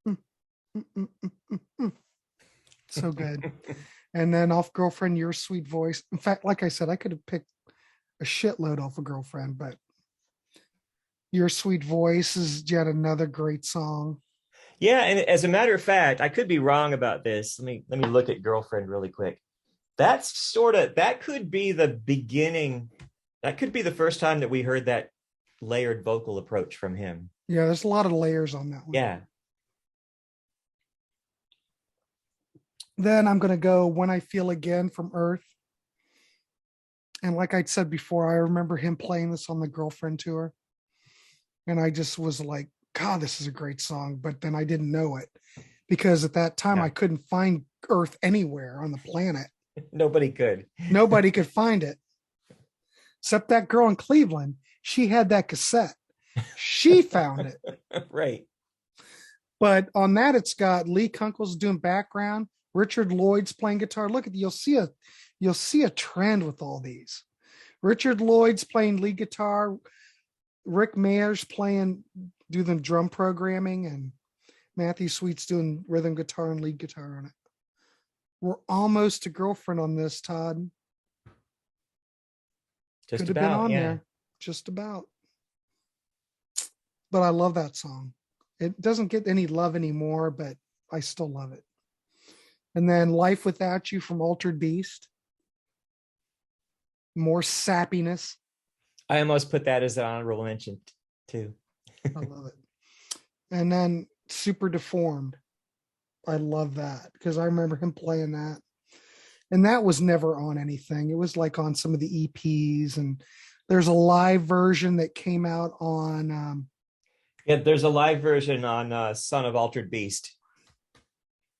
Hmm. Mm, mm, mm, mm, mm. So good. And then off Girlfriend, Your Sweet Voice. In fact, like I said, I could have picked a shitload off of Girlfriend, but Your Sweet Voice is yet another great song. Yeah, and as a matter of fact, I could be wrong about this. Let me look at Girlfriend really quick. That's sort of that could be the beginning. That could be the first time that we heard that layered vocal approach from him. Yeah, there's a lot of layers on that one. Yeah. Then I'm going to go When I Feel Again from Earth. And like I said before, I remember him playing this on the Girlfriend tour. And I just was like, God, this is a great song. But then I didn't know it because at that time Yeah. I couldn't find Earth anywhere on the planet. Nobody could. Nobody could find it except that girl in Cleveland. She had that cassette. She found it. Right. But on that, it's got Lee Kunkel's doing background, Richard Lloyd's playing guitar. Look at you'll see a trend with all these. Richard Lloyd's playing lead guitar, Rick Mayer's do the drum programming, and Matthew Sweet's doing rhythm guitar and lead guitar on it. We're almost a Girlfriend on this, Todd. Just Could have been about, on yeah. there. Just about. But I love that song. It doesn't get any love anymore, but I still love it. And then Life Without You from Altered Beast. More sappiness. I almost put that as an honorable mention too. I love it. And then Super Deformed. I love that because I remember him playing that. And that was never on anything. It was like on some of the EPs. And there's a live version that came out on. Yeah, there's a live version on Son of Altered Beast.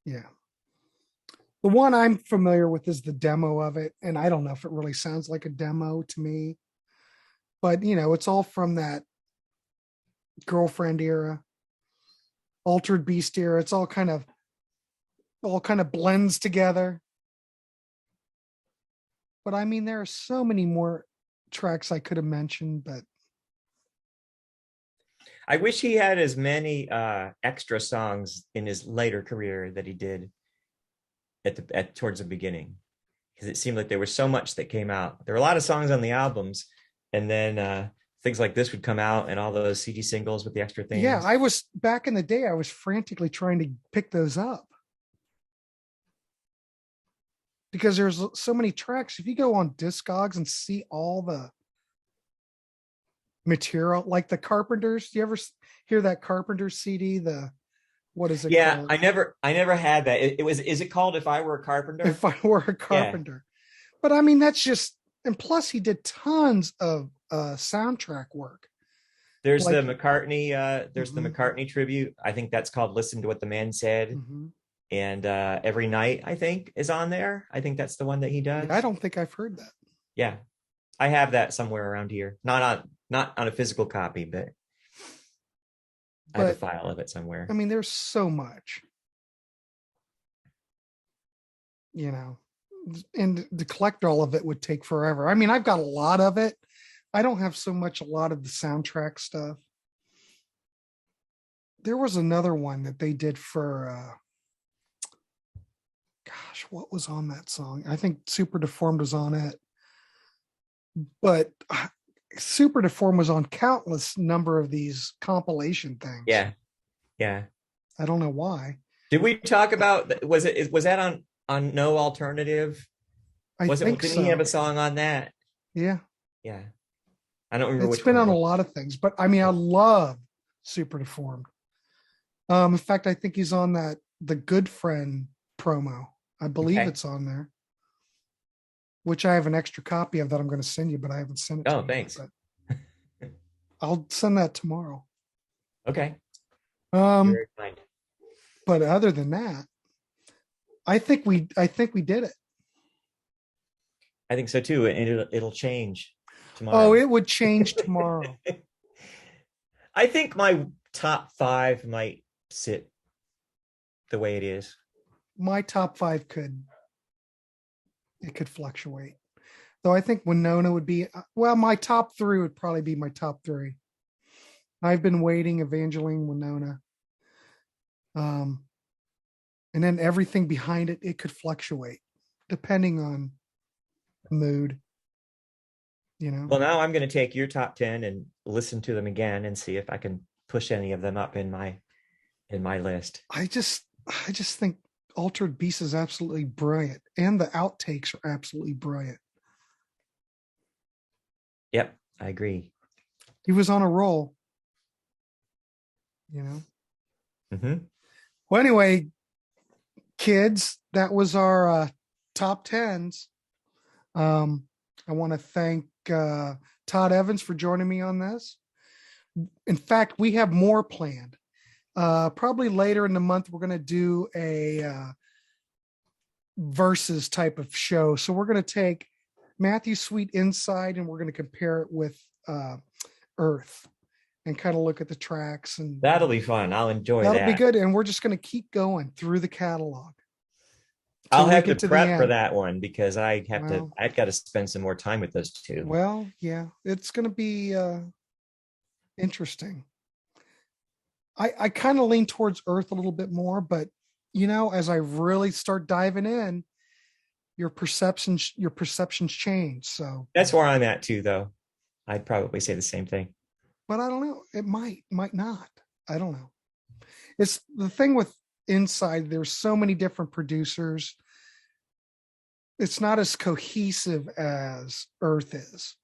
Yeah. The one I'm familiar with is the demo of it. And I don't know if it really sounds like a demo to me. But, it's all from that Girlfriend era, Altered Beast era. It's all kind of blends together. But I mean, there are so many more tracks I could have mentioned, but I wish he had as many extra songs in his later career that he did at towards the beginning, because it seemed like there was so much that came out. There were a lot of songs on the albums, and then things like this would come out, and all those CD singles with the extra things. yeah, I was back in the day. I was frantically trying to pick those up because there's so many tracks. If you go on Discogs and see all the material, like the Carpenters, do you ever hear that Carpenters CD? What is it called? I never had that. Is it called If I Were a Carpenter? If I Were a Carpenter. Yeah. But I mean, that's just, and plus he did tons of soundtrack work. There's the McCartney, the McCartney tribute. I think that's called Listen to What the Man Said. Mm-hmm. And Every Night, I think, is on there. I think that's the one that he does. I don't think I've heard that. Yeah. I have that somewhere around here. Not on a physical copy, but I have a file of it somewhere. I mean, there's so much. And to collect all of it would take forever. I mean, I've got a lot of it. I don't have a lot of the soundtrack stuff. There was another one that they did for, what was on that song? I think Super Deformed was on it. But Super Deformed was on countless number of these compilation things. Yeah. Yeah. I don't know why. Did we talk about, was that on No Alternative? Didn't he have a song on that? Yeah. Yeah. I don't remember. It's been on a lot of things, but I mean, I love Super Deformed. In fact, I think he's on the Good Friend promo. I believe it's on there, which I have an extra copy of that I'm going to send you, but I haven't sent it to you. Oh, thanks. I'll send that tomorrow. Okay. Very kind. But other than that, I think we did it. I think so too. And it'll change tomorrow. Oh, it would change tomorrow. I think my top 5 might sit the way it is. My top 5 could fluctuate. Though I think Winona would be, my top 3 would probably be my top 3. I've been waiting, Evangeline, Winona. And then everything behind it, it could fluctuate depending on the mood, you know. Well, now I'm going to take your top 10 and listen to them again and see if I can push any of them up in my list. I just think Altered Beast is absolutely brilliant, and the outtakes are absolutely brilliant. Yep, I agree. He was on a roll, you know. Mm-hmm. Well, anyway, kids, that was our top tens. I want to thank Todd Evans for joining me on this. In fact, we have more planned. Probably later in the month, we're going to do a versus type of show. So we're going to take Matthew Sweet Inside and we're going to compare it with Earth and kind of look at the tracks. And That'll be fun. I'll enjoy that. That'll be good. And we're just going to keep going through the catalog. I'll have to prep for that one because I've got to spend some more time with those two. Well, yeah, it's going to be interesting. I kind of lean towards Earth a little bit more, but as I really start diving in, your perceptions change. So that's where I'm at too, though. I'd probably say the same thing. But I don't know. It might not. I don't know. It's the thing with Inside. There's so many different producers. It's not as cohesive as Earth is,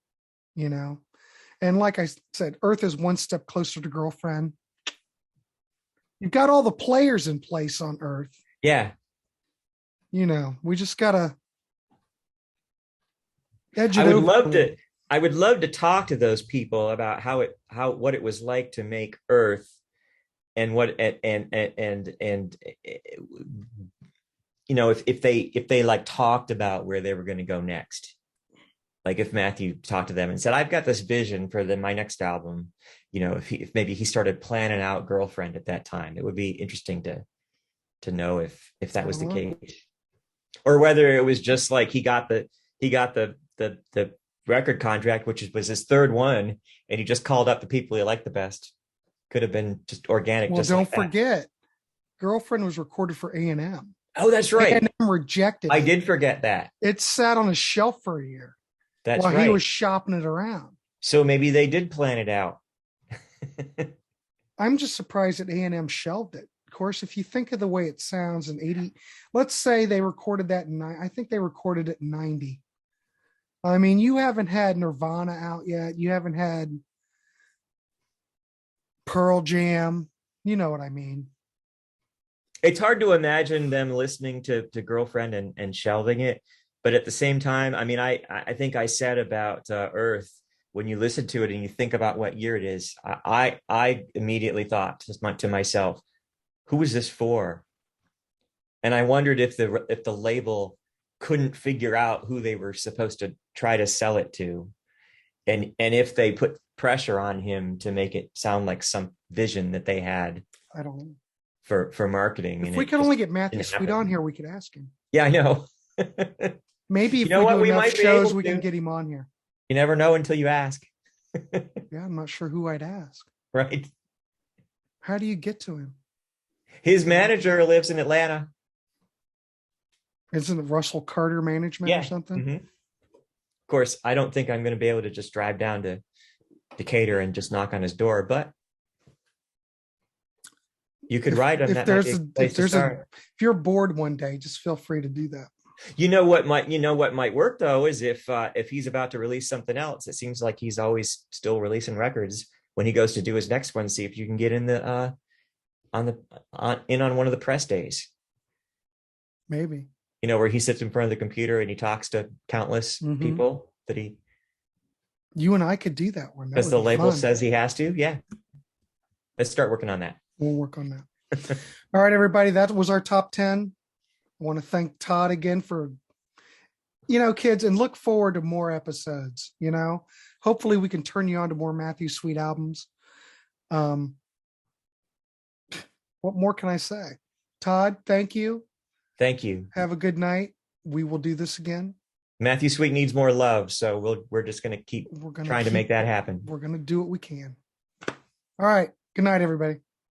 And like I said, Earth is one step closer to Girlfriend. You've got all the players in place on Earth. Yeah. We just gotta edge it I would over. love to talk to those people about what it was like to make Earth and what and if they like talked about where they were going to go next. Like if Matthew talked to them and said, I've got this vision for my next album, if maybe he started planning out Girlfriend at that time, it would be interesting to know if that was the case, or whether it was just like he got the record contract, which was his third one, and he just called up the people he liked the best. Could have been just organic. Well, don't forget, Girlfriend was recorded for A&M. Oh, that's right. A&M rejected it. I did forget that. It sat on a shelf for a year. That's while right. He was shopping it around. So maybe they did plan it out. I'm just surprised that A&M shelved it. Of course, if you think of the way it sounds in 80, let's say they recorded that I think they recorded it in 90. I mean, you haven't had Nirvana out yet. You haven't had Pearl Jam. You know what I mean? It's hard to imagine them listening to Girlfriend and shelving it. But at the same time, I mean, I think I said about Earth, when you listen to it and you think about what year it is, I immediately thought to myself, who is this for? And I wondered if the label couldn't figure out who they were supposed to try to sell it to, and if they put pressure on him to make it sound like some vision that they had. I don't know. For marketing. If we could only get Matthew Sweet on here, we could ask him. Yeah, I know. Maybe if we do enough shows, we can get him on here. You never know until you ask. Yeah, I'm not sure who I'd ask. Right. How do you get to him? His manager lives in Atlanta. Isn't it Russell Carter Management or something? Mm-hmm. Of course, I don't think I'm going to be able to just drive down to Decatur and just knock on his door, but you could ride on that. If you're bored one day, just feel free to do that. You know what might work though is if he's about to release something else. It seems like he's always still releasing records. When he goes to do his next one, see if you can get in on one of the press days. Maybe. Where he sits in front of the computer and he talks to countless people that he. You and I could do that one. Because the label says he has to. Yeah. Let's start working on that. We'll work on that. All right, everybody. That was our top 10. I want to thank Todd again for, kids, and look forward to more episodes. Hopefully we can turn you on to more Matthew Sweet albums. What more can I say? Todd, thank you. Thank you. Have a good night. We will do this again. Matthew Sweet needs more love, so we're just going to keep trying to make that happen. We're going to do what we can. All right. Good night, everybody.